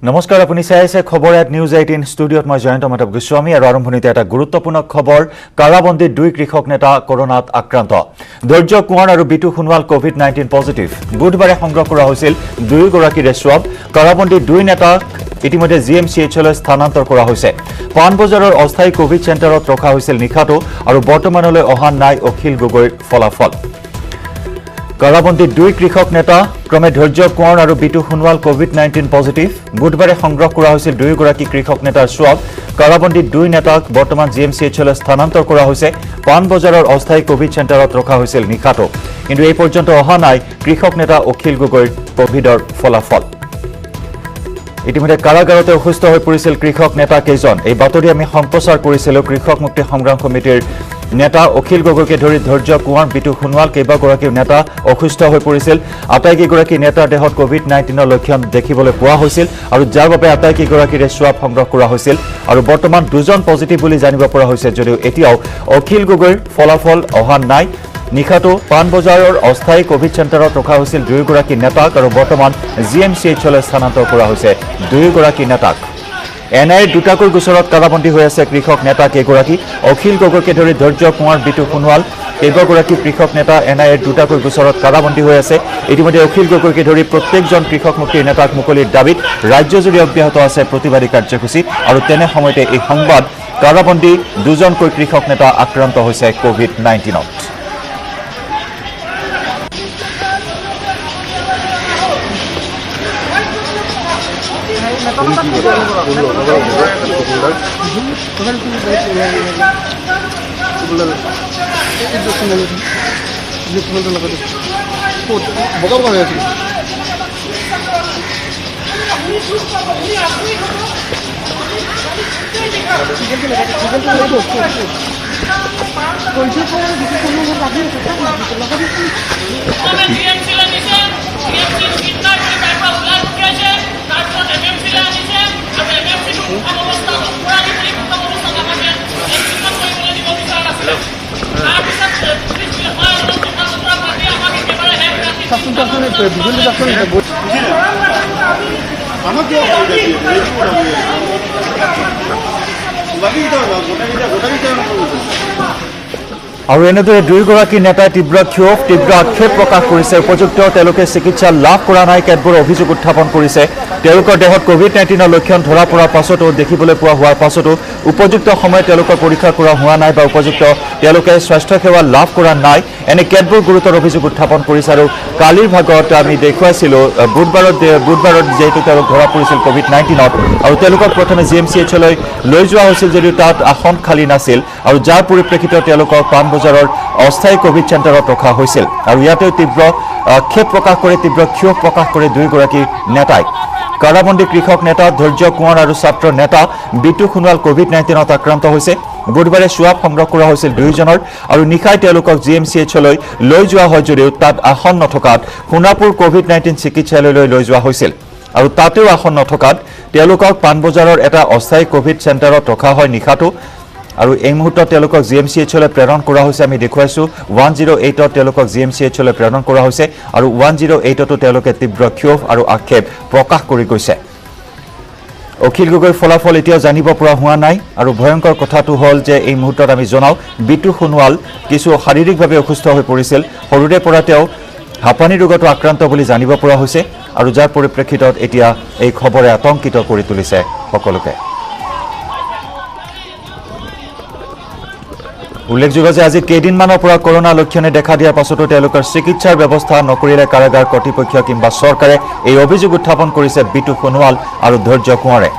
নমস্কাৰ আপুনি চাই আছে খবৰ এট নিউজ 18 ষ্টুডিঅ'ত মই জয়ন্ত মাধৱ গোস্বামী আৰু আৰম্ভণিতে এটা গুৰুত্বপূৰ্ণ খবৰ কাৰাবন্দীত দুই কৃষক নেতা কৰোনাত আক্ৰান্ত ধৈৰ্য কুঁৱৰ আৰু বিটু সোণোৱাল কোভিড-19 পজিটিভ বুধবাৰে সংগ্ৰহ কৰা হৈছিল দুয়োগৰাকীৰে স্বাব কাৰাবন্দীত দুই নেতাক ইতিমধ্যে জিএমচিএইচলৈ স্থানান্তৰ কৰা হৈছে পাণবজাৰৰ অস্থায়ী কোভিড চেণ্টাৰত ৰখা হৈছিল নিশাটো আৰু বৰ্তমানলৈ অহা নাই অখিল গগৈৰ ফলাফল কাৰাবন্দীত দুই কৃষক নেতা ক্ৰমে ধৈৰ্য কুঁৱৰ আৰু বিটু সোণোৱাল কোভিড-19 পজিটিভ বুধবাৰে সংগ্ৰহ কৰা হৈছিল দুয়োগৰাকী কৃষক নেতাৰ স্বাব কাৰাবন্দীত দুই নেতাক বৰ্তমান জিএমচিএইচলৈ স্থানান্তৰ কৰা হৈছে পাণবজাৰৰ অস্থায়ী কোভিড চেণ্টাৰত ৰখা হৈছিল নিশাটো কিন্তু এই পৰ্যন্ত অহা নাই কৃষক নেতা অখিল গগৈৰ কোভিডৰ ফলাফল ইতিমধ্যে কাৰাগাৰতে অসুস্থ হৈ পৰিছিল কৃষক নেতা কেইজন এই বাতৰি আমি সম্প্ৰচাৰ কৰিছিলোঁ কৃষক মুক্তি সংগ্ৰাম কমিটিৰ নেতা অখিল গগৈকে ধৰি ধৈৰ্য কুঁৱৰ বিটু সোণোৱাল কেইবাগৰাকী নেতা অসুস্থ হৈ পৰিছিল আটাইকেইগৰাকী নেতাৰ দেহত কোভিড-19ৰ লক্ষণ দেখিবলৈ পোৱা হৈছিল আৰু যাৰ বাবে আটাইকেইগৰাকীৰে স্বাব সংগ্ৰহ কৰা হৈছিল আৰু বৰ্তমান দুজন পজিটিভ বুলি জানিব পৰা হৈছে যদিও এতিয়াও অখিল গগৈৰ ফলাফল অহা নাই নিশাটো পাণবজাৰৰ অস্থায়ী কোভিড চেণ্টাৰত ৰখা হৈছিল দুয়োগৰাকী নেতাক আৰু বৰ্তমান জিএমচিএইচলৈ স্থানান্তৰ কৰা হৈছে দুয়োগৰাকী নেতাক এনআইৰ দুটাকৈ গোচৰত কাৰাবন্দী হৈ আছে কৃষক নেতা কেইগৰাকী অখিল গগৈকে ধৰি ধৈৰ্য কুঁৱৰ বিটু সোণোৱাল কেইবাগৰাকী কৃষক নেতা এনআইৰ দুটাকৈ গোচৰত কাৰাবন্দী হৈ আছে ইতিমধ্যে অখিল গগৈকে ধৰি প্ৰত্যেকজন কৃষক মুক্তিৰ নেতাক মুকলিৰ দাবীত ৰাজ্যজুৰি অব্যাহত আছে প্ৰতিবাদী কাৰ্যসূচী আৰু তেনে সময়তে এই সংবাদ কাৰাবন্দী দুজনকৈ কৃষক নেতা আক্ৰান্ত হৈছে কোভিড-19ত আৰু এনেদৰে দুয়োগৰাকী নেতাই তীব্ৰ ক্ষোভ তীব্ৰ আক্ষেপ প্ৰকাশ কৰিছে উপযুক্ত তেওঁলোকে চিকিৎসা লাভ কৰা নাই কেতবোৰ অভিযোগ উত্থাপন কৰিছে তেওঁলোকৰ দেহত কোভিড-19ৰ লক্ষণ ধৰা পৰাৰ পাছতো দেখিবলৈ পোৱা হোৱাৰ পাছতো উপযুক্ত সময়ত তেওঁলোকৰ পৰীক্ষা কৰা হোৱা নাই বা উপযুক্ত তেওঁলোকে স্বাস্থ্য সেৱা লাভ কৰা নাই এনে কেতবোৰ গুৰুতৰ অভিযোগ উত্থাপন কৰিছে আৰু কালিৰ ভাগত আমি দেখুৱাইছিলোঁ বুধবাৰত যিহেতু তেওঁলোক ধৰা পৰিছিল কোভিড-19ত আৰু তেওঁলোকক প্ৰথমে জিএমচিএইচলৈ লৈ যোৱা হৈছিল যদিও তাত আসন খালী নাছিল আৰু যাৰ পৰিপ্ৰেক্ষিতত তেওঁলোকক পাণবজাৰৰ অস্থায়ী কোভিড চেণ্টাৰত ৰখা হৈছিল আৰু ইয়াতেও তীব্ৰ ক্ষোভ প্ৰকাশ কৰি তীব্ৰ ক্ষোভ প্ৰকাশ কৰি দুয়োগৰাকী নেতাই কাৰাবন্দী কৃষক নেতা ধৈৰ্য কুঁৱৰ আৰু ছাত্ৰ নেতা বিটু সোণোৱাল কোভিড-19ত আক্ৰান্ত হৈছে বুধবাৰে স্বাব সংগ্ৰহ কৰা হৈছিল দুয়োজনৰ আৰু নিশাই তেওঁলোকক জিএমচিএইচলৈ লৈ যোৱা হয় যদিও তাত আসন নথকাত সোণাপুৰ কোভিড-19 চিকিৎসালয়লৈ লৈ যোৱা হৈছিল আৰু তাতেও আসন নথকাত তেওঁলোকক পাণবজাৰৰ এটা অস্থায়ী কোভিড চেণ্টাৰত ৰখা হয় নিশাটো আৰু এই মুহূৰ্তত তেওঁলোকক জিএমচিএইচলৈ প্ৰেৰণ কৰা হৈছে আমি দেখুৱাইছোঁ 108ত তেওঁলোকক জিএমচিএইচলৈ প্ৰেৰণ কৰা হৈছে আৰু 108তো তেওঁলোকে তীব্ৰ ক্ষোভ আৰু আক্ষেপ প্ৰকাশ কৰি গৈছে অখিল গগৈৰ ফলাফল এতিয়াও জানিব পৰা হোৱা নাই আৰু ভয়ংকৰ কথাটো হ'ল যে এই মুহূৰ্তত আমি জনাওঁ বিটু সোণোৱাল কিছু শাৰীৰিকভাৱে অসুস্থ হৈ পৰিছিল সৰুৰে পৰা তেওঁ হাঁপানি ৰোগতো আক্ৰান্ত বুলি জানিব পৰা হৈছে আৰু যাৰ পৰিপ্ৰেক্ষিতত এতিয়া এই খবৰে আতংকিত কৰি তুলিছে সকলোকে উল্লেখযোগ্য যে আজি কেইদিনমানৰ পৰা কৰোনা লক্ষণে দেখা দিয়াৰ পাছতো তেওঁলোকৰ চিকিৎসাৰ ব্যৱস্থা নকৰিলে কাৰাগাৰ কৰ্তৃপক্ষ কিংবা চৰকাৰে এই অভিযোগ উত্থাপন কৰিছে বিটু সোণোৱাল আৰু ধৈৰ্য কুঁৱৰে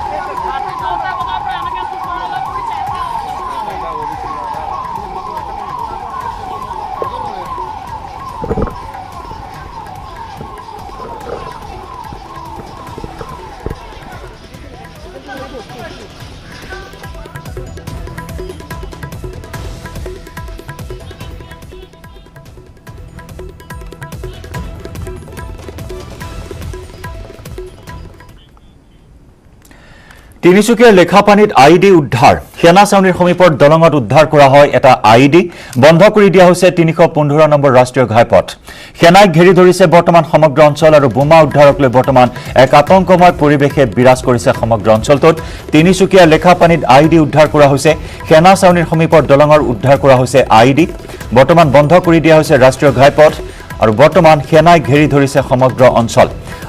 তিনিচুকীয়াৰ লেখাপানীত আইডি উদ্ধাৰ সেনা ছাউনীৰ সমীপৰ দলঙত উদ্ধাৰ কৰা হয় এটা আইডি বন্ধ কৰি দিয়া হৈছে 315 নম্বৰ ৰাষ্ট্ৰীয় ঘাইপথ সেনাই ঘেৰি ধৰিছে বৰ্তমান সমগ্ৰ অঞ্চল আৰু বোমা উদ্ধাৰক লৈ বৰ্তমান এক আতংকময় পৰিৱেশে বিৰাজ কৰিছে সমগ্ৰ অঞ্চলটোত তিনিচুকীয়াৰ লেখাপানীত আইডি উদ্ধাৰ কৰা হৈছে সেনা ছাউনীৰ সমীপৰ দলঙৰ উদ্ধাৰ কৰা হৈছে আইডি বৰ্তমান বন্ধ কৰি দিয়া হৈছে ৰাষ্ট্ৰীয় ঘাইপথ আৰু বৰ্তমান সেনাই ঘেৰি ধৰিছে সমগ্ৰ অঞ্চল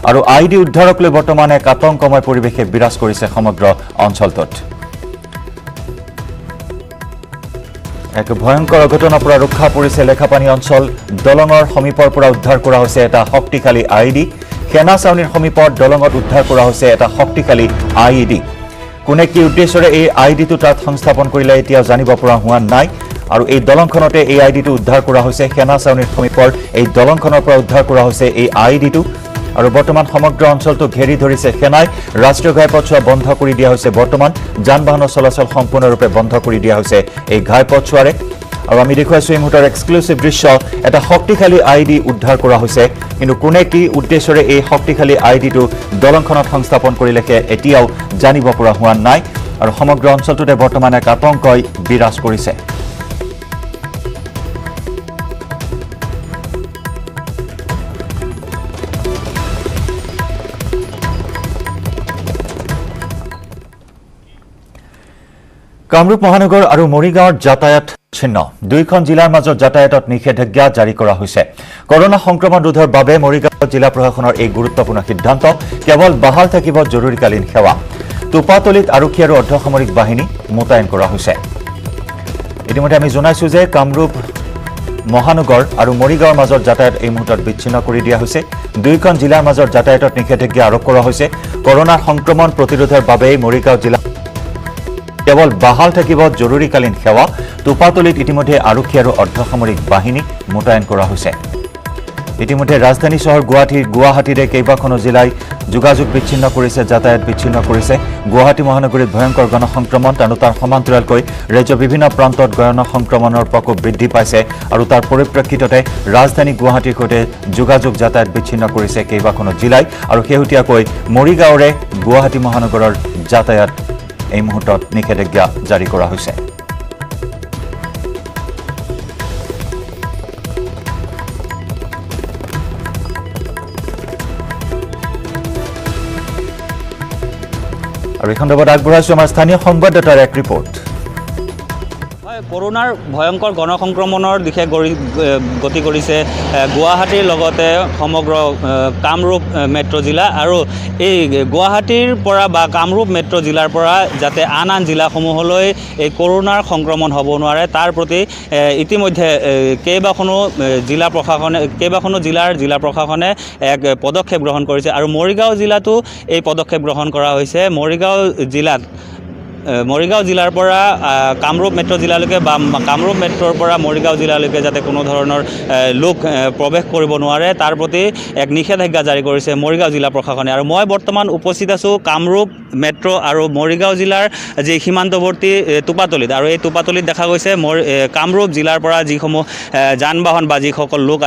আৰু আইডি উদ্ধাৰক লৈ বৰ্তমান এক আতংকময় পৰিৱেশে বিৰাজ কৰিছে সমগ্ৰ অঞ্চলটোত এক ভয়ংকৰ অঘটনৰ পৰা ৰক্ষা পৰিছে লেখাপানী অঞ্চল দলঙৰ সমীপৰ পৰা উদ্ধাৰ কৰা হৈছে এটা শক্তিশালী আইডি সেনা ছাউনীৰ সমীপৰ দলঙত উদ্ধাৰ কৰা হৈছে এটা শক্তিশালী আইডি কোনে কি উদ্দেশ্যৰে এই আইডিটো তাত সংস্থাপন কৰিলে এতিয়া জানিব পৰা হোৱা নাই আৰু এই দলংখনতে এই আইডিটো উদ্ধাৰ কৰা হৈছে সেনা ছাউনীৰ সমীপৰ এই দলংখনৰ পৰা উদ্ধাৰ কৰা হৈছে এই আইডিটো আৰু বৰ্তমান সমগ্ৰ অঞ্চলটো ঘেৰি ধৰিছে সেনাই ৰাষ্ট্ৰীয় ঘাইপথছোৱা বন্ধ কৰি দিয়া হৈছে বৰ্তমান যান বাহনৰ চলাচল সম্পূৰ্ণৰূপে বন্ধ কৰি দিয়া হৈছে এই ঘাইপথছোৱাৰে আৰু আমি দেখুৱাইছো এই মুহূৰ্তৰ এক্সক্লুচিভ দৃশ্য এটা শক্তিশালী আইডি উদ্ধাৰ কৰা হৈছে কিন্তু কোনে কি উদ্দেশ্যৰে এই শক্তিশালী আইডিটো দলংখনত সংস্থাপন কৰিলে এতিয়াও জানিব পৰা হোৱা নাই আৰু সমগ্ৰ অঞ্চলটোতে বৰ্তমান এক আতংকই বিৰাজ কৰিছে কামৰূপ মহানগৰ আৰু মৰিগাঁৱৰ যাতায়াত ছিন্ন দুইখন জিলাৰ মাজত যাতায়াতত নিষেধাজ্ঞা জাৰি কৰা হৈছে কৰোনা সংক্ৰমণ ৰোধৰ বাবে মৰিগাঁও জিলা প্ৰশাসনৰ এই গুৰুত্বপূৰ্ণ সিদ্ধান্ত কেৱল বাহাল থাকিব জৰুৰীকালীন সেৱা টুপাতলিত আৰক্ষী আৰু অৰ্ধসামৰিক বাহিনী মোতায়েন কৰা হৈছে ইতিমধ্যে আমি জনাইছো যে কামৰূপ মহানগৰ আৰু মৰিগাঁৱৰ মাজত যাতায়াত এই মুহূৰ্তত বিচ্ছিন্ন কৰি দিয়া হৈছে দুইখন জিলাৰ মাজত যাতায়াতত নিষেধাজ্ঞা আৰোপ কৰা হৈছে কৰোনা সংক্ৰমণ প্ৰতিৰোধৰ বাবে মৰিগাঁও জিলা কেৱল বাহাল থাকিব জৰুৰীকালীন সেৱা টুপাতলিত ইতিমধ্যে আৰক্ষী আৰু অৰ্ধসামৰিক বাহিনী মোতায়েন কৰা হৈছে ইতিমধ্যে ৰাজধানী চহৰ গুৱাহাটীৰে কেইবাখনো জিলাই যোগাযোগ বিচ্ছিন্ন কৰিছে যাতায়াত বিচ্ছিন্ন কৰিছে গুৱাহাটী মহানগৰীত ভয়ংকৰ গণসংক্ৰমণ আৰু তাৰ সমান্তৰালকৈ ৰাজ্যৰ বিভিন্ন প্ৰান্তত গণসংক্ৰমণৰ প্ৰকোপ বৃদ্ধি পাইছে আৰু তাৰ পৰিপ্ৰেক্ষিততে ৰাজধানী গুৱাহাটীৰ সৈতে যোগাযোগ যাতায়াত বিচ্ছিন্ন কৰিছে কেইবাখনো জিলাই আৰু শেহতীয়াকৈ মৰিগাঁৱৰে গুৱাহাটী মহানগৰৰ যাতায়াত এই মুহূৰ্তত নিষেধাজ্ঞা জাৰি কৰা হৈছে আৰু এই সন্দৰ্ভত আগবঢ়াইছো আমাৰ স্থানীয় সংবাদদাতাৰ এক ৰিপৰ্ট কৰোনাৰ ভয়ংকৰ গণসংক্ৰমণৰ দিশে গতি কৰিছে গুৱাহাটীৰ লগতে সমগ্ৰ কামৰূপ মেট্ৰ' জিলা আৰু এই গুৱাহাটীৰ পৰা বা কামৰূপ মেট্ৰ' জিলাৰ পৰা যাতে আন জিলাসমূহলৈ এই কৰোনাৰ সংক্ৰমণ হ'ব নোৱাৰে তাৰ প্ৰতি ইতিমধ্যে কেইবাখনো জিলা প্ৰশাসনে এক পদক্ষেপ গ্ৰহণ কৰিছে আৰু মৰিগাঁও জিলাতো এই পদক্ষেপ গ্ৰহণ কৰা হৈছে মৰিগাঁও জিলাৰ পৰা কামৰূপ মেট্ৰ' জিলালৈকে বা কামৰূপ মেট্ৰ'ৰ পৰা মৰিগাঁও জিলালৈকে যাতে কোনো ধৰণৰ লোক প্ৰৱেশ কৰিব নোৱাৰে তাৰ প্ৰতি এক নিষেধাজ্ঞা জাৰি কৰিছে মৰিগাঁও জিলা প্ৰশাসনে আৰু মই বৰ্তমান উপস্থিত আছোঁ কামৰূপ মেট্ৰ' আৰু মৰিগাঁও জিলাৰ যি সীমান্তৱৰ্তী টুপাতলিত আৰু এই টুপাতলিত দেখা গৈছে কামৰূপ জিলাৰ পৰা যিসমূহ যান বাহন বা যিসকল লোক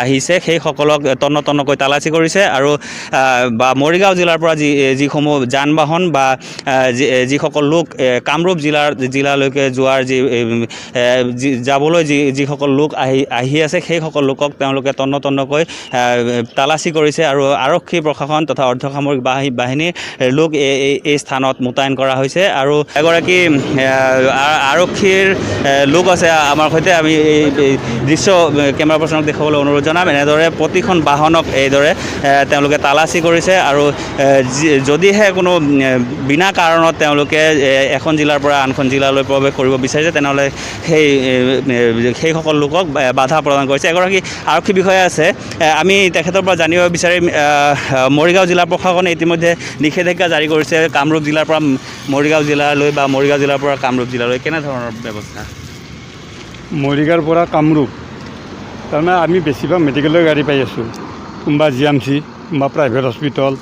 আহিছে সেইসকলক তন্নকৈ তালাচী কৰিছে আৰু বা মৰিগাঁও জিলাৰ পৰা যিসমূহ যান বাহন বা যিসকল লোক কামৰূপ জিলালৈকে যোৱাৰ যাবলৈ যিসকল লোক আহি আছে সেইসকল লোকক তেওঁলোকে তন্নকৈ তালাচী কৰিছে আৰু আৰক্ষী প্ৰশাসন তথা অৰ্ধসামৰিক বাহিনীৰ লোক এই স্থানত মোতায়েন কৰা হৈছে আৰু এগৰাকী আৰক্ষীৰ লোক আছে আমাৰ সৈতে আমি এই দৃশ্য কেমেৰা পাৰ্চনক দেখুৱাবলৈ অনুৰোধ জনাম এনেদৰে প্ৰতিখন বাহনক এইদৰে তেওঁলোকে তালাচী কৰিছে আৰু যদিহে কোনো বিনা কাৰণত তেওঁলোকে এখন জিলাৰ পৰা আনখন জিলালৈ প্ৰৱেশ কৰিব বিচাৰিছে তেনেহ'লে সেইসকল লোকক বাধা প্ৰদান কৰিছে এগৰাকী আৰক্ষী বিষয়া আছে আমি তেখেতৰ পৰা জানিব বিচাৰিম মৰিগাঁও জিলা প্ৰশাসনে ইতিমধ্যে নিষেধাজ্ঞা জাৰি কৰিছে কামৰূপ জিলাৰ পৰা মৰিগাঁও জিলালৈ বা মৰিগাঁও জিলাৰ পৰা কামৰূপ জিলালৈ কেনেধৰণৰ ব্যৱস্থা মৰিগাঁৱৰ পৰা কামৰূপ তাৰমানে আমি বেছিভাগ মেডিকেলৰ গাড়ী পাই আছোঁ কোনোবা GMC কোনোবা প্ৰাইভেট হস্পিটেল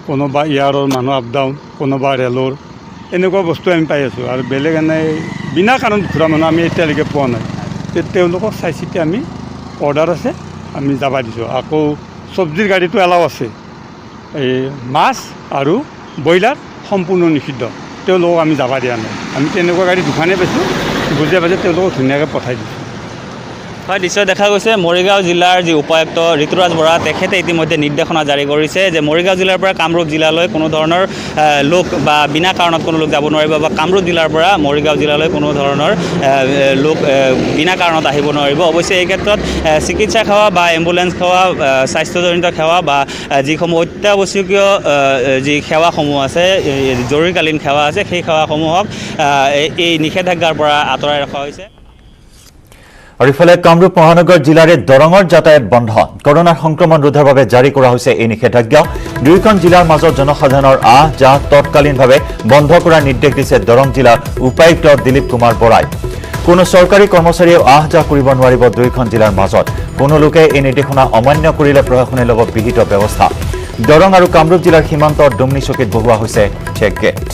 কোনোবা ইয়াৰৰ মানুহ আপ ডাউন কোনোবা ৰেলৰ এনেকুৱা বস্তু আমি পাই আছোঁ আৰু বেলেগ বিনা কাৰণত ঘূৰা মানুহ আমি এতিয়ালৈকে পোৱা নাই তেওঁলোকক চাই চিতি আমি অৰ্ডাৰ আছে আমি যাব দিছোঁ আকৌ চব্জিৰ গাড়ীটো এলাও আছে এই মাছ আৰু ব্ৰইলাৰ সম্পূৰ্ণ নিষিদ্ধ তেওঁলোকক আমি যাব দিয়া নাই। আমি তেনেকুৱা গাড়ী দুখনেই পাইছোঁ, বুজাই পাইছোঁ তেওঁলোকক ধুনীয়াকৈ পঠাই দিছোঁ। হয়, নিশ্চয় দেখা গৈছে মৰিগাঁও জিলাৰ যি উপায়ুক্ত ঋতুৰাজ বৰা তেখেতে ইতিমধ্যে নিৰ্দেশনা জাৰি কৰিছে যে মৰিগাঁও জিলাৰ পৰা কামৰূপ জিলালৈ কোনো ধৰণৰ লোক বা বিনা কাৰণত কোনো লোক যাব নোৱাৰিব বা কামৰূপ জিলাৰ পৰা মৰিগাঁও জিলালৈ কোনো ধৰণৰ লোক বিনা কাৰণত আহিব নোৱাৰিব। অৱশ্যে এই ক্ষেত্ৰত চিকিৎসা সেৱা বা এম্বুলেন্স সেৱা, স্বাস্থ্যজনিত সেৱা বা যিসমূহ অত্যাৱশ্যকীয় যি সেৱাসমূহ আছে, জৰুৰীকালীন সেৱা আছে, সেই সেৱাসমূহক এই নিষেধাজ্ঞাৰ পৰা আঁতৰাই ৰখা হৈছে। আৰু ইফালে কামৰূপ মহানগৰ জিলাৰে দৰঙৰ যাতায়াত বন্ধ। কৰোনাৰ সংক্ৰমণ ৰোধৰ বাবে জাৰি কৰা হৈছে এই নিষেধাজ্ঞা। দুয়োখন জিলাৰ মাজত জনসাধাৰণৰ আহ যাহ তৎকালীনভাৱে বন্ধ কৰাৰ নিৰ্দেশ দিছে দৰং জিলাৰ উপায়ুক্ত দিলীপ কুমাৰ বৰাই। কোনো চৰকাৰী কৰ্মচাৰীয়ে আহ যাহ কৰিব নোৱাৰিব দুয়োখন জিলাৰ মাজত। কোনো লোকে এই নিৰ্দেশনা অমান্য কৰিলে প্ৰশাসনে ল'ব বিহিত ব্যৱস্থা। দৰং আৰু কামৰূপ জিলাৰ সীমান্তৰ ডুমনি চকীত বহোৱা হৈছে চেক গেট।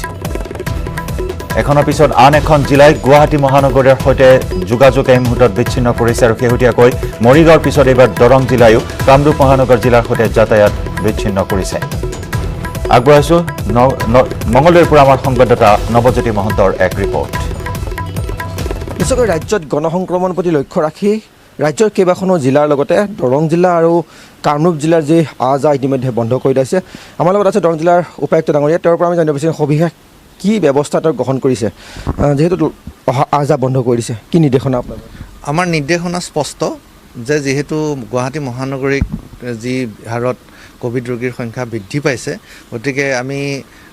এখনৰ পিছত আন এখন জিলাই গুৱাহাটী মহানগৰৰ সৈতে যোগাযোগ এই মুহূৰ্তত বিচ্ছিন্ন কৰিছে আৰু শেহতীয়াকৈ মৰিগাঁৱৰ পিছত এইবাৰ দৰং জিলায়ো কামৰূপ মহানগৰ জিলাৰ সৈতে যাতায়াত বিচ্ছিন্ন কৰিছে। আগবঢ়াইছোঁ মঙলদৈৰ পৰা আমাৰ সংবাদদাতা নৱজ্যোতি মহন্তৰ এক ৰিপৰ্ট। নিশ্চয়কৈ ৰাজ্যত গণসংক্ৰমণ প্ৰতি লক্ষ্য ৰাখি ৰাজ্যৰ কেইবাখনো জিলাৰ লগতে দৰং জিলা আৰু কামৰূপ জিলাৰ যি আহ যাহ ইতিমধ্যে বন্ধ কৰি দিছে। আমাৰ লগত আছে দৰং জিলাৰ উপায়ুক্ত ডাঙৰীয়া, তেওঁৰ পৰা আমি জানিব বিচাৰিম সবিশেষ কি ব্যৱস্থা তেওঁ গ্ৰহণ কৰিছে, যিহেতু আহ যাহ বন্ধ কৰি দিছে, কি নিৰ্দেশনা আপোনাৰ? আমাৰ নিৰ্দেশনা স্পষ্ট যে যিহেতু গুৱাহাটী মহানগৰীত যি হাৰত কোভিড ৰোগীৰ সংখ্যা বৃদ্ধি পাইছে, গতিকে আমি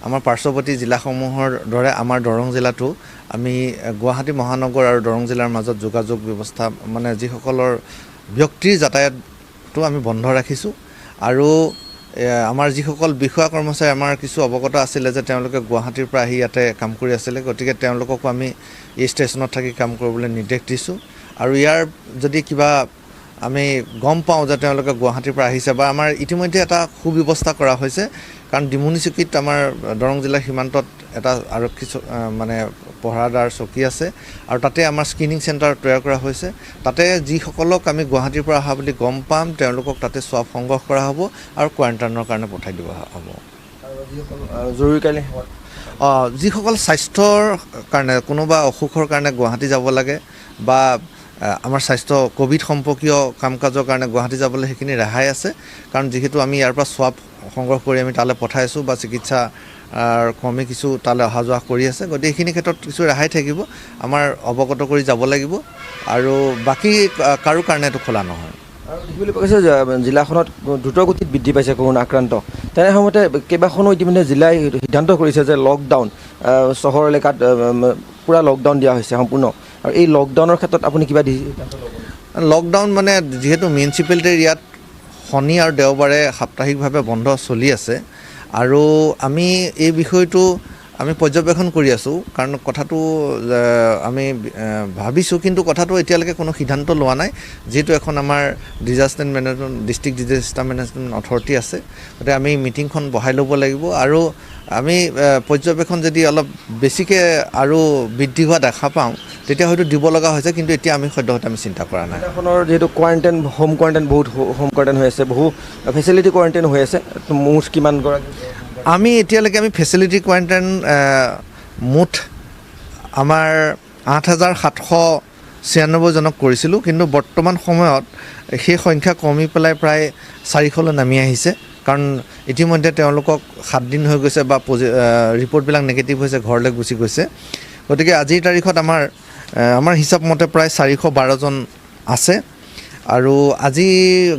আমাৰ পাৰ্শ্বৱৰ্তী জিলাসমূহৰ দৰে আমাৰ দৰং জিলাতো আমি গুৱাহাটী মহানগৰ আৰু দৰং জিলাৰ মাজত যোগাযোগ ব্যৱস্থা মানে যিসকলৰ ব্যক্তিৰ যাতায়াতটো আমি বন্ধ ৰাখিছোঁ। আৰু আমাৰ যিসকল বিষয়া কৰ্মচাৰী আমাৰ কিছু অৱগত আছিলে যে তেওঁলোকে গুৱাহাটীৰ পৰা আহি ইয়াতে কাম কৰি আছিলে, গতিকে তেওঁলোককো আমি এই ষ্টেচনত থাকি কাম কৰিবলৈ নিৰ্দেশ দিছোঁ। আৰু ইয়াৰ যদি কিবা আমি গম পাওঁ যে তেওঁলোকে গুৱাহাটীৰ পৰা আহিছে বা আমাৰ ইতিমধ্যে এটা সুব্যৱস্থা কৰা হৈছে, কাৰণ ডিমুনি চকীত আমাৰ দৰং জিলাৰ সীমান্তত এটা আৰক্ষী মানে পহৰাদাৰ চকী আছে আৰু তাতে আমাৰ স্ক্ৰিনিং চেণ্টাৰ তৈয়াৰ কৰা হৈছে। তাতে যিসকলক আমি গুৱাহাটীৰ পৰা অহা বুলি গম পাম তেওঁলোকক তাতে স্বাব সংগ্ৰহ কৰা হ'ব আৰু কোৱাৰেণ্টাইনৰ কাৰণে পঠাই দিয়া হ'ব। জৰুৰীকালীন যিসকল স্বাস্থ্যৰ কাৰণে কোনোবা অসুখৰ কাৰণে গুৱাহাটী যাব লাগে বা আমাৰ স্বাস্থ্য কোভিড সম্পৰ্কীয় কাম কাজৰ কাৰণে গুৱাহাটী যাবলৈ সেইখিনি ৰেহাই আছে, কাৰণ যিহেতু আমি ইয়াৰ পৰা স্বাব সংগ্ৰহ কৰি আমি তালৈ পঠাইছোঁ বা চিকিৎসা কৰ্মী কিছু তালৈ অহা যোৱা কৰি আছে, গতিকে এইখিনি ক্ষেত্ৰত কিছু ৰেহাই থাকিব, আমাৰ অৱগত কৰি যাব লাগিব আৰু বাকী কাৰো কাৰণে এইটো খোলা নহয়। আৰু দেখিবলৈ পোৱা গৈছে যে জিলাখনত দ্ৰুতগতিত বৃদ্ধি পাইছে কৰোণা আক্ৰান্ত। তেনে সময়তে কেইবাখনো ইতিমধ্যে জিলাই সিদ্ধান্ত কৰিছে যে লকডাউন, চহৰ এলেকাত পূৰা লকডাউন দিয়া হৈছে সম্পূৰ্ণ। আৰু এই লকডাউনৰ ক্ষেত্ৰত আপুনি কিবা লকডাউন মানে যিহেতু মিউনিচিপালিটিৰ ইয়াত শনি আৰু দেওবাৰে সাপ্তাহিকভাৱে বন্ধ চলি আছে আৰু আমি এই বিষয়টো আমি পৰ্যবেক্ষণ কৰি আছোঁ, কাৰণ কথাটো আমি ভাবিছোঁ কিন্তু কথাটো এতিয়ালৈকে কোনো সিদ্ধান্ত লোৱা নাই, যিহেতু এখন আমাৰ disaster management district disaster management authority আছে, গতিকে আমি মিটিংখন বহাই ল'ব লাগিব আৰু আমি পৰ্যবেক্ষণ যদি অলপ বেছিকৈ আৰু বৃদ্ধি হোৱা দেখা পাওঁ তেতিয়া হয়তো দিব লগা হৈছে, কিন্তু এতিয়া আমি সদ্যহতে আমি চিন্তা কৰা নাই। এখনৰ যিহেতু কোৱাৰেণ্টাইন হোম কোৱাৰেণ্টাইন বহুত হোম কোৱাৰেণ্টাইন হৈ আছে, বহু ফেচিলিটি কোৱাৰেণ্টাইন হৈ আছে, মুঠ কিমানগৰাকী? আমি এতিয়ালৈকে আমি ফেচিলিটি কোৱাৰেণ্টাইন মুঠ আমাৰ 8,796জনক কৰিছিলোঁ, কিন্তু বৰ্তমান সময়ত সেই সংখ্যা কমি পেলাই প্ৰায় 400লৈ নামি আহিছে, কাৰণ ইতিমধ্যে তেওঁলোকক 7 দিন হৈ গৈছে বা ৰিপৰ্টবিলাক নিগেটিভ হৈছে, ঘৰলৈ গুচি গৈছে। গতিকে আজিৰ তাৰিখত আমাৰ হিচাপ মতে প্ৰায় 412জন আছে। আৰু আজি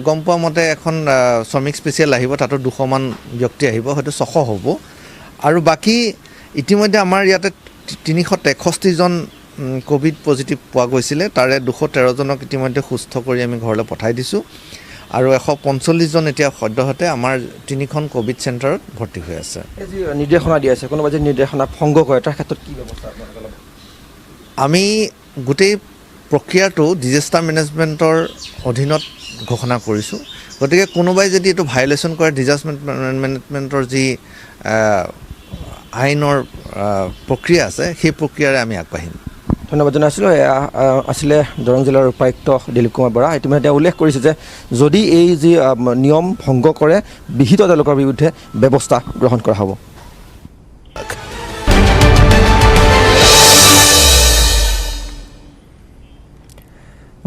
গম পোৱা মতে এখন শ্ৰমিক স্পেচিয়েল আহিব, তাতো 200মান ব্যক্তি আহিব, হয়তো 600 হ'ব। আৰু বাকী ইতিমধ্যে আমাৰ ইয়াতে 363জন কোভিড পজিটিভ পোৱা গৈছিলে, তাৰে 213জনক ইতিমধ্যে সুস্থ কৰি আমি ঘৰলৈ পঠাই দিছোঁ আৰু 145জন এতিয়া সদ্যহতে আমাৰ 3খন কোভিড চেণ্টাৰত ভৰ্তি হৈ আছে। যি নিৰ্দেশনা দিয়া আছে, কোনোবা যদি নিৰ্দেশনা ভংগ কৰে তাৰ ক্ষেত্ৰত কি ব্যৱস্থা? আমি গোটেই প্ৰক্ৰিয়াটো ডিজাষ্টাৰ মেনেজমেণ্টৰ অধীনত ঘোষণা কৰিছোঁ, গতিকে কোনোবাই যদি এইটো ভায়লেশ্যন কৰে ডিজাষ্টাৰ মেনেজমেণ্টৰ যি আইনৰ প্ৰক্ৰিয়া আছে সেই প্ৰক্ৰিয়াৰে আমি আগবাঢ়িম। ধন্যবাদ জনাইছিলোঁ। এয়া আছিলে দৰং জিলাৰ উপায়ুক্ত দিলীপ কুমাৰ বৰা। ইতিমধ্যে তেওঁ উল্লেখ কৰিছে যে যদি এই যি নিয়ম ভংগ কৰে বিহিত তেওঁলোকৰ বিৰুদ্ধে ব্যৱস্থা গ্ৰহণ কৰা হ'ব।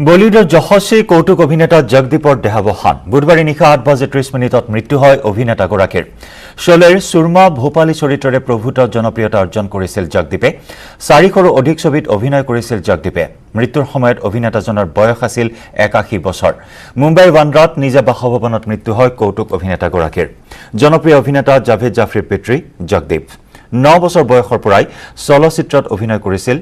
বলিউডৰ যশস্বী কৌতুক অভিনেতা জগদীপৰ দেহাৱসান বুধবাৰে নিশা 8 বজা 30 মিনিটত মৃত্যু হয় অভিনেতাগৰাকীৰ শোলেৰ সুৰমা ভূপালী চৰিত্ৰৰে প্ৰভূত জনপ্ৰিয়তা অৰ্জন কৰিছিল জগদীপে 400ৰো অধিক ছবিত অভিনয় কৰিছিল জগদীপে মৃত্যুৰ সময়ত অভিনেতাজনৰ বয়স আছিল 81 বছৰ মুম্বাইৰ বান্দ্ৰাত নিজা বাসভৱনত মৃত্যু হয় কৌতুক অভিনেতাগৰাকীৰ জনপ্ৰিয় অভিনেতা জাভেদ জাফৰীৰ পিতৃ জগদীপ 9 বছৰ বয়সৰ পৰাই চলচ্চিত্ৰত অভিনয় কৰিছিল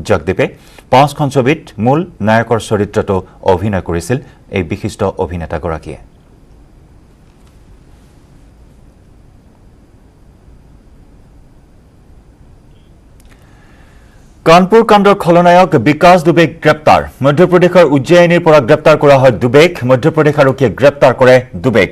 জগদীপে 5খন ছবিত মূল নায়কৰ চৰিত্ৰতো অভিনয় কৰিছিল এই বিশিষ্ট অভিনেতাগৰাকীয়ে কানপুৰ কাণ্ডৰ খলনায়ক বিকাশ দুবেক গ্ৰেপ্তাৰ মধ্যপ্ৰদেশৰ উজ্জয়িনীৰ পৰা গ্ৰেপ্তাৰ কৰা হয় দুবেক মধ্যপ্ৰদেশ আৰক্ষীয়ে গ্ৰেপ্তাৰ কৰে দুবেক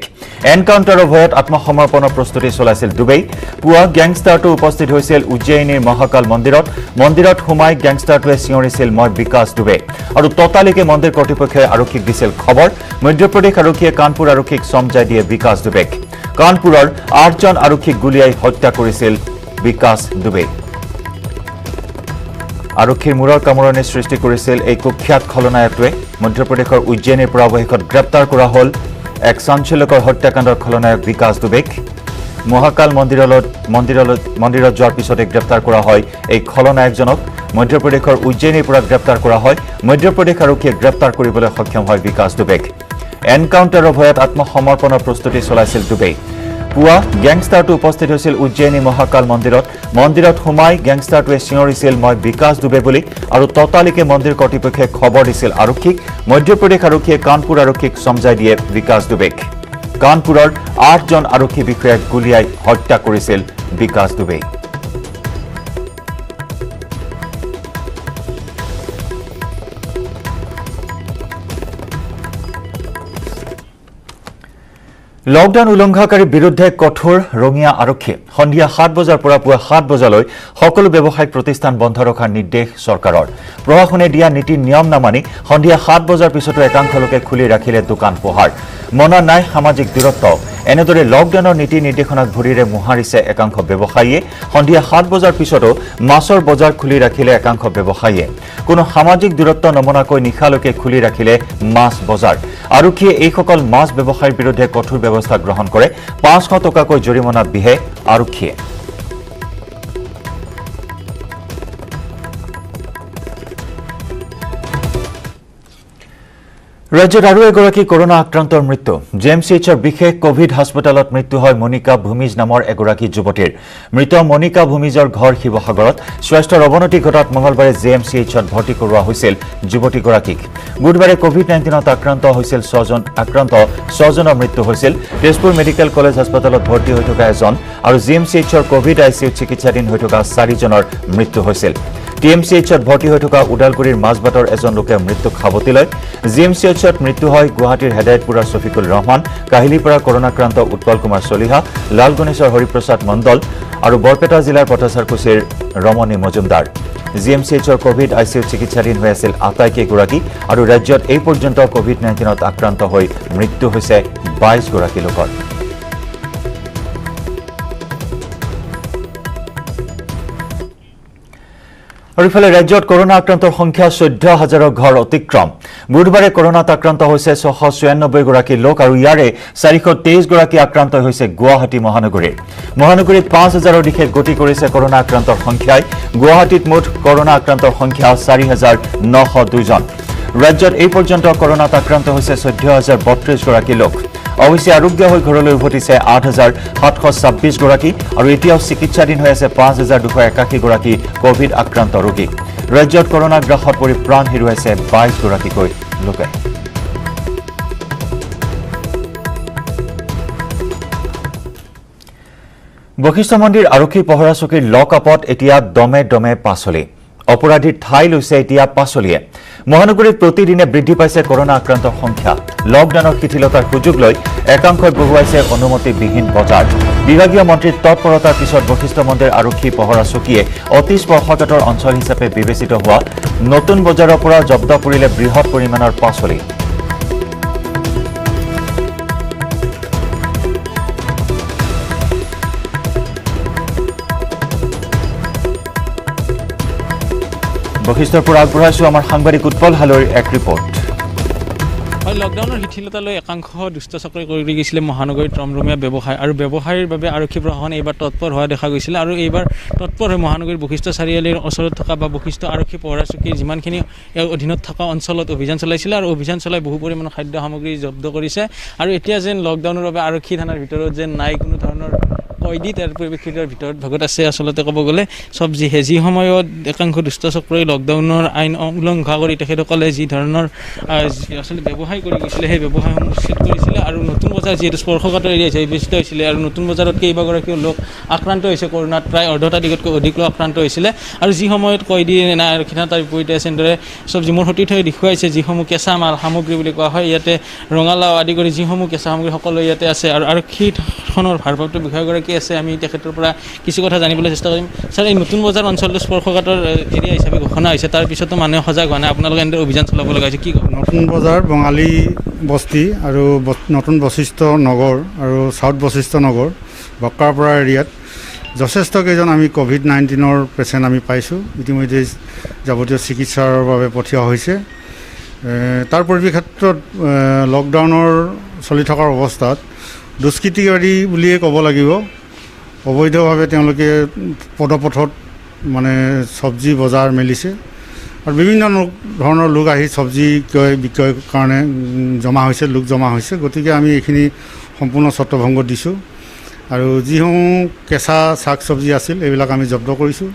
এনকাউণ্টাৰৰ ভয়ত আত্মসমৰ্পণৰ প্ৰস্তুতি চলাইছিল দুবেই পুৱা গ্যাংষ্টাৰটো উপস্থিত হৈছিল উজ্জয়িনীৰ মহাকাল মন্দিৰত সোমাই গ্যাংষ্টাৰটোৱে চিঞৰিছিল মই বিকাশ দুবে আৰু ততালিকে মন্দিৰ কৰ্তৃপক্ষই আৰক্ষীক দিছিল খবৰ মধ্যপ্ৰদেশ আৰক্ষীয়ে কানপুৰ আৰক্ষীক সমজাই দিয়ে বিকাশ দুবেক কানপুৰৰ 8জন আৰক্ষীক গুলীয়াই হত্যা কৰিছিল বিকাশ দুবে আৰক্ষীৰ মূৰৰ কামৰণে সৃষ্টি কৰিছিল এই কুখ্যাত খলনায়কটোৱে মধ্যপ্ৰদেশৰ উজ্জয়িনীৰ পৰা অৱশেষত গ্ৰেপ্তাৰ কৰা হ'ল এক চাঞ্চল্যকৰ হত্যাকাণ্ডৰ খলনায়ক বিকাশ দুবেক মহাকাল মন্দিৰত যোৱাৰ পিছতে গ্ৰেপ্তাৰ কৰা হয় এই খলনায়কজনক মধ্যপ্ৰদেশৰ উজ্জয়িনীৰ পৰা গ্ৰেপ্তাৰ কৰা হয় মধ্যপ্ৰদেশ আৰক্ষীয়ে গ্ৰেপ্তাৰ কৰিবলৈ সক্ষম হয় বিকাশ দুবেক এনকাউণ্টাৰৰ ভয়ত আত্মসমৰ্পণৰ প্ৰস্তুতি চলাইছিল দুবেই পুৱা গ্যাংষ্টাৰটো উপস্থিত হৈছিল উজ্জয়িনী মহাকাল মন্দিৰত সোমাই গ্যাংষ্টাৰটোৱে চিঞৰিছিল মই বিকাশ দুবে বুলি আৰু ততালিকে মন্দিৰ কৰ্তৃপক্ষই খবৰ দিছিল আৰক্ষীক মধ্যপ্ৰদেশ আৰক্ষীয়ে কানপুৰ আৰক্ষীক সমজাই দিয়ে বিকাশ দুবেক কানপুৰৰ 8জন আৰক্ষী বিষয়াক গুলীয়াই হত্যা কৰিছিল বিকাশ দুবে লকডাউন উলংঘাকাৰীৰ বিৰুদ্ধে কঠোৰ ৰঙিয়া আৰক্ষী সন্ধিয়া 7 বজাৰ পৰা পুৱা 7 বজালৈ সকলো ব্যৱসায়িক প্ৰতিষ্ঠান বন্ধ ৰখাৰ নিৰ্দেশ চৰকাৰৰ প্ৰশাসনে দিয়া নীতি নিয়ম নামানি সন্ধিয়া 7 বজাৰ পিছতো একাংশ লোকে খুলি ৰাখিলে দোকান পোহাৰ মনা নাই সামাজিক দূৰত্ব এনেদৰে লকডাউনৰ নীতি নিৰ্দেশনাক ভৰিৰে মোহাৰিছে একাংশ ব্যৱসায়ীয়ে সন্ধিয়া 7 বজাৰ পিছতো মাছৰ বজাৰ খুলি ৰাখিলে একাংশ ব্যৱসায়ীয়ে কোনো সামাজিক দূৰত্ব নমনাকৈ নিশালৈকে খুলি ৰাখিলে মাছ বজাৰ আৰক্ষীয়ে এইসকল মাছ ব্যৱসায়ীৰ বিৰুদ্ধে কঠোৰ ব্যৱস্থা গ্ৰহণ কৰে 500 টকাকৈ জৰিমনা বিহে আৰক্ষীয়ে ৰাজ্যত আৰু এগৰাকী কৰোনা আক্ৰান্তৰ মৃত্যু জেএমচিএইচৰ বিশেষ কোভিড হাস্পতালত মৃত্যু হয় মনিকা ভূমিজ নামৰ এগৰাকী যুৱতীৰ মৃত মনিকা ভূমিজৰ ঘৰ শিৱসাগৰত স্বাস্থ্যৰ অৱনতি ঘটাত মঙলবাৰে জেএমচিএইচত ভৰ্তি কৰোৱা হৈছিল যুৱতীগৰাকীক বুধবাৰে কোভিড-19ত আক্ৰান্ত হৈছিল 6জনৰ মৃত্যু হৈছিল তেজপুৰ মেডিকেল কলেজ হাস্পতালত ভৰ্তি হৈ থকা এজন আৰু জেএমচিএইচৰ কোভিড আইচিইউত চিকিৎসাধীন হৈ থকা 4জনৰ মৃত্যু হৈছিল টিএমচিএইচত ভৰ্তি হৈ থকা উদালগুৰিৰ মাজবাটৰ এজন লোকে মৃত্যুক সাৱটি লয় জিএমচিএইচত মৃত্যু হয় গুৱাহাটীৰ হেদায়তপুৰৰ শফিকুল ৰহমান কাহিলীপাৰা কৰোনাক্ৰান্ত উৎপল কুমাৰ চলিহা লালগণেশৰ হৰিপ্ৰসাদ মণ্ডল আৰু বৰপেটা জিলাৰ পথাচাৰকুছিৰ ৰমণী মজুমদাৰ জিএমচিএইচৰ কোভিড আইচিইউত চিকিৎসাধীন হৈ আছিল আটাইকেইগৰাকী আৰু ৰাজ্যত এই পৰ্যন্ত কোভিড-19ত আক্ৰান্ত হৈ মৃত্যু হৈছে 22 গৰাকী লোকৰ আৰু ইফালে ৰাজ্যত কৰোনা আক্ৰান্তৰ সংখ্যা 14,000 ঘৰ অতিক্ৰম বুধবাৰে কৰোনাত আক্ৰান্ত হৈছে 696 গৰাকী লোক আৰু ইয়াৰে 423 গৰাকী আক্ৰান্ত হৈছে গুৱাহাটী মহানগৰীত 5,000 অধিক গতি কৰিছে কৰোনা আক্ৰান্তৰ সংখ্যাই গুৱাহাটীত মুঠ কৰোনা আক্ৰান্তৰ সংখ্যা 4,902 জন ৰাজ্যত এই পৰ্যন্ত কৰোনাত আক্ৰান্ত হৈছে 14,032 গৰাকী লোক অৱশ্যে আৰোগ্য হৈ ঘৰলৈ উভতিছে 8,726 গৰাকী আৰু এতিয়াও চিকিৎসাধীন হৈ আছে 5,281 গৰাকী কোভিড আক্ৰান্ত ৰোগী ৰাজ্যত কৰোনা গ্ৰাসত পৰি প্ৰাণ হেৰুৱাইছে 22 গৰাকীকৈ লোকে বশিষ্ঠ মন্দিৰ আৰক্ষী পহৰা চকীৰ লকআপত এতিয়া দমে পাচলি অপৰাধীৰ ঠাই লৈছে এতিয়া পাচলিয়ে মহানগৰীত প্ৰতিদিনে বৃদ্ধি পাইছে কৰোনা আক্ৰান্তৰ সংখ্যা লকডাউনৰ শিথিলতাৰ সুযোগ লৈ একাংশই বহুৱাইছে অনুমতিবিহীন বজাৰ বিভাগীয় মন্ত্ৰীৰ তৎপৰতাৰ পিছত বশিষ্ঠ মন্দিৰ আৰক্ষী পহৰা চকীয়ে অতি স্পৰ্শকাতৰ অঞ্চল হিচাপে বিবেচিত হোৱা নতুন বজাৰৰ পৰা জব্দ কৰিলে বৃহৎ পৰিমাণৰ পাচলি বশিষ্ঠৰ পৰা আগবঢ়াইছো আমাৰ সাংবাদিক উৎপল হালৈৰ এক ৰিপৰ্ট হয় লকডাউনৰ শিথিলতালৈ একাংশ দুষ্ট চক্ৰই কৰি গৈছিলে মহানগৰীত ৰমৰমীয়া ব্যৱসায় আৰু ব্যৱসায়ৰ বাবে আৰক্ষী প্ৰশাসন এইবাৰ তৎপৰ হোৱা দেখা গৈছিলে আৰু এইবাৰ তৎপৰ হৈ মহানগৰীৰ বশিষ্ঠ চাৰিআলিৰ ওচৰত থকা বা বশিষ্ঠ আৰক্ষী পহৰা চকীৰ যিমানখিনি অধীনত থকা অঞ্চলত অভিযান চলাইছিলে আৰু অভিযান চলাই বহু পৰিমাণৰ খাদ্য সামগ্ৰী জব্দ কৰিছে আৰু এতিয়া যেন লকডাউনৰ বাবে আৰক্ষী থানাৰ ভিতৰত যেন নাই কোনো ধৰণৰ কয়দী তাৰ পৰিপ্ৰেক্ষিতৰ ভিতৰত ভাগত আছে আচলতে ক'ব গ'লে চব্জি যি সময়ত একাংশ দুষ্ট চক্ৰই লকডাউনৰ আইন উলংঘা কৰি তেখেতসকলে যি ধৰণৰ আচলতে ব্যৱসায় কৰি গৈছিলে সেই ব্যৱসায়সমূহ উচ্ছেদ কৰিছিলে আৰু নতুন বজাৰ যিহেতু স্পৰ্শকাতৰ এৰিয়া হিচাপে বিবেচিত হৈছিলে আৰু নতুন বজাৰত কেইবাগৰাকীও লোক আক্ৰান্ত হৈছে কৰোণাত প্ৰায় অৰ্ধতাধিকতকৈ অধিক লোক আক্ৰান্ত হৈছিলে আৰু যি সময়ত কয়দী আৰক্ষী থানা তাৰ বিপৰীতে আছে এনেদৰে চব্জি মোৰ সতীৰ্থই দেখুৱাইছে যিসমূহ কেঁচা মাল সামগ্ৰী বুলি কোৱা হয় ইয়াতে ৰঙালাও আদি কৰি যিসমূহ কেঁচা সামগ্ৰী সকলো ইয়াতে আছে আৰু আৰক্ষীখনৰ ভাৰপ্ৰাপ্ত বিষয়াগৰাকী আছে আমি তেখেতৰ পৰা কিছু কথা জানিবলৈ চেষ্টা কৰিম ছাৰ এই নতুন বজাৰ অঞ্চলটো স্পৰ্শকাতৰ এৰিয়া হিচাপে ঘোষণা হৈছে তাৰ পিছতো মানুহে সজাগ হোৱা নাই আপোনালোকে এনেদৰে অভিযান চলাব লগা হৈছে কি নতুন বজাৰ বঙালী বস্তি আৰু নতুন বশিষ্ঠ নগৰ আৰু চাউথ বশিষ্ঠ নগৰ বক্কাৰপৰা এৰিয়াত যথেষ্ট কেইজন আমি COVID-19 পেচেণ্ট আমি পাইছোঁ ইতিমধ্যে যাৱতীয় চিকিৎসাৰ বাবে পঠিওৱা হৈছে তাৰ পৰিপ্ৰেক্ষিতত লকডাউনৰ চলি থকাৰ অৱস্থাত দুষ্কৃতিকাৰী বুলিয়ে ক'ব লাগিব অবৈধভাৱে তেওঁলোকে পদপথত মানে চব্জি বজাৰ মেলিছে আৰু বিভিন্ন ধৰণৰ লোক আহি চব্জি বিক্ৰয়ৰ কাৰণে লোক জমা হৈছে গতিকে আমি এইখিনি সম্পূৰ্ণ ছত্ৰভংগ দিছোঁ আৰু যিসমূহ কেঁচা শাক চব্জি আছিল এইবিলাক আমি জব্দ কৰিছোঁ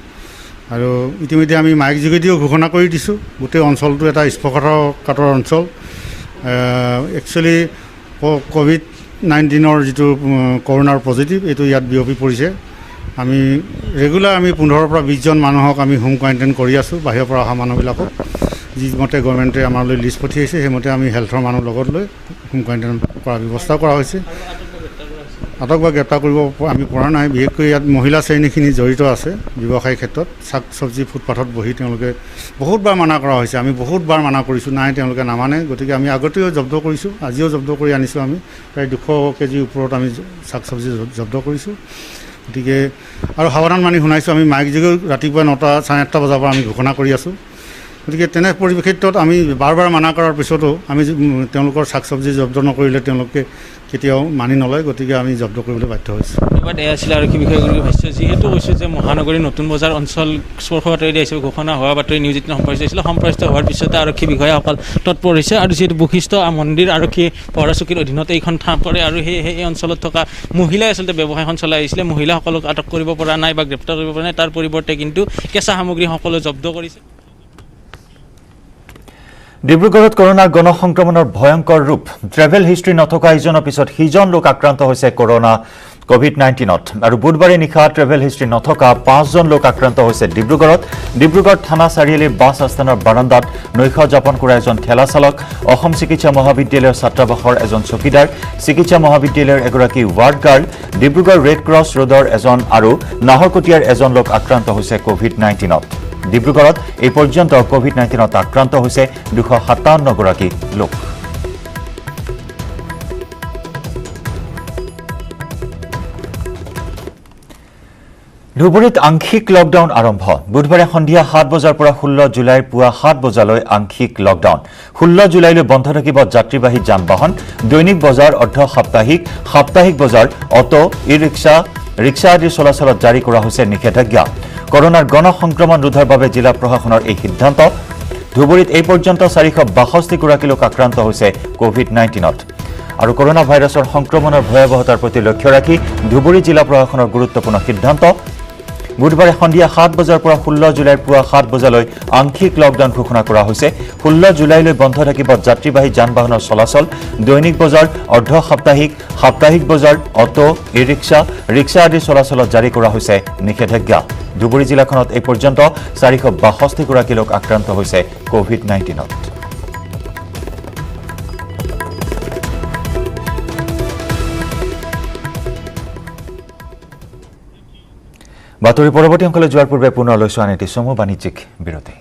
আৰু ইতিমধ্যে আমি মাইক যোগেদিও ঘোষণা কৰি দিছোঁ গোটেই অঞ্চলটো এটা স্পৰ্শকাতৰ অঞ্চল একচুৱেলি COVID-19 যিটো কৰোণাৰ পজিটিভ এইটো ইয়াত বিয়পি পৰিছে আমি ৰেগুলাৰ আমি 15 পৰা 20 জন মানুহক আমি হোম কোৱাৰেণ্টাইন কৰি আছোঁ বাহিৰৰ পৰা অহা মানুহবিলাকক যিমতে গভৰ্ণমেণ্টে আমালৈ লিষ্ট পঠিয়াইছে সেইমতে আমি হেল্থৰ মানুহ লগত লৈ হোম কোৱাৰেণ্টাইন কৰাৰ ব্যৱস্থা কৰা হৈছে আটক বা গ্ৰেপ্তাৰ কৰিব আমি পৰা নাই বিশেষকৈ ইয়াত মহিলা শ্ৰেণীখিনি জড়িত আছে ব্যৱসায়িক ক্ষেত্ৰত শাক চব্জি ফুটপাথত বহি তেওঁলোকে বহুতবাৰ মানা কৰা হৈছে আমি বহুতবাৰ মানা কৰিছোঁ নাই তেওঁলোকে নামানে গতিকে আমি আগতেও জব্দ কৰিছোঁ আজিও জব্দ কৰি আনিছোঁ আমি প্ৰায় 200 কেজিৰ ওপৰত আমি শাক চব্জি জব্দ কৰিছোঁ গতিকে আৰু সাৱধান মানি শুনাইছোঁ আমি মাইক যোগেও ৰাতিপুৱা 9টা 8:30 বজাৰ পৰা আমি ঘোষণা কৰি আছোঁ গতিকে তেনে পৰিপ্ৰেক্ষিতত আমি বাৰ বাৰ মানা কৰাৰ পিছতো আমি তেওঁলোকৰ শাক চব্জি জব্দ নকৰিলে তেওঁলোকে কেতিয়াও মানি নলয় গতিকে আমি জব্দ কৰিবলৈ বাধ্য হৈছোঁ ধন্যবাদ এয়া আছিল আৰক্ষী বিষয়াগৰাকীৰ ভাষ্য যিহেতু কৈছোঁ যে মহানগৰীৰ নতুন বজাৰ অঞ্চল স্পৰ্শকাতৰ এৰিয়া হিচাপে ঘোষণা হোৱা বাতৰি নিউজ 18 সম্প্ৰচাৰিত হৈছিলে সম্প্ৰচাৰিত হোৱাৰ পিছতে আৰক্ষী বিষয়াসকল তৎপৰ হৈছে আৰু যিহেতু বশিষ্ঠ মন্দিৰ আৰক্ষী পহৰা চকীৰ অধীনত এইখন ঠাই পৰে আৰু সেই অঞ্চলত থকা মহিলাই আচলতে ব্যৱসায়খন চলাই আহিছিলে মহিলাসকলক আটক কৰিব পৰা নাই বা গ্ৰেপ্তাৰ কৰিব পৰা নাই তাৰ পৰিৱৰ্তে কিন্তু কেঁচা সামগ্ৰী সকলো জব্দ কৰিছে ডিব্ৰুগড়ত কৰোনাৰ গণসংক্ৰমণৰ ভয়ংকৰ ৰূপ ট্ৰেভেল হিষ্ট্ৰী নথকা ইজনৰ পিছত সিজন লোক আক্ৰান্ত হৈছে কৰোনা COVID-19ত আৰু বুধবাৰে নিশা ট্ৰেভেল হিষ্ট্ৰী নথকা 5 জন লোক আক্ৰান্ত হৈছে ডিব্ৰুগড় থানা চাৰিআলিৰ বাছ আস্থানৰ বাৰান্দাত নৈশ যাপন কৰা এজন ঠেলা চালক অসম চিকিৎসা মহাবিদ্যালয়ৰ ছাত্ৰাবাসৰ এজন চকীদাৰ চিকিৎসা মহাবিদ্যালয়ৰ এগৰাকী ward girl Dibrugarh red cross ৰোডৰ এজন আৰু নাহৰকটীয়াৰ এজন লোক আক্ৰান্ত হৈছে COVID-19ত ডিব্ৰুগড়ত এই পৰ্যন্ত COVID-19ত আক্ৰান্ত হৈছে 257 গৰাকী লোক ধুবুৰীত আংশিক লকডাউন আৰম্ভ বুধবাৰে সন্ধিয়া 7 বজাৰ পৰা 16 জুলাইৰ পুৱা 7 বজালৈ আংশিক লকডাউন 16 জুলাইলৈ বন্ধ থাকিব যাত্ৰীবাহী যান-বাহন দৈনিক বজাৰ অৰ্ধ সাপ্তাহিক বজাৰ অটো ৰিক্সা আদিৰ চলাচলত জাৰি কৰা হৈছে নিষেধাজ্ঞা কৰোনাৰ গণসংক্ৰমণ ৰোধৰ বাবে জিলা প্ৰশাসনৰ এই সিদ্ধান্ত ধুবুৰীত এই পৰ্যন্ত 462 গৰাকী লোক আক্ৰান্ত হৈছে COVID-19ত আৰু কৰোনা ভাইৰাছৰ সংক্ৰমণৰ ভয়াৱহতাৰ প্ৰতি লক্ষ্য ৰাখি ধুবুৰী জিলা প্ৰশাসনৰ গুৰুত্বপূৰ্ণ সিদ্ধান্ত বুধবাৰে সন্ধিয়া 7 বজাৰ পৰা 16 জুলাইৰ পুৱা 7 বজালৈ আংশিক লকডাউন ঘোষণা কৰা হৈছে 16 জুলাইলৈ বন্ধ থাকিব যাত্ৰীবাহী যান-বাহনৰ চলাচল দৈনিক বজাৰ অৰ্ধ সাপ্তাহিক বজাৰ অটো ৰিক্সা আদিৰ চলাচলত জাৰি কৰা হৈছে নিষেধাজ্ঞা ধুবুৰী জিলাখনত এই পৰ্যন্ত 462 গৰাকী লোক আক্ৰান্ত হৈছে COVID-19ত বাতৰি পৰৱৰ্তী অংশলৈ যোৱাৰ পূৰ্বে পুনৰ লৈছো আন এটি চমু বাণিজ্যিক বিৰতি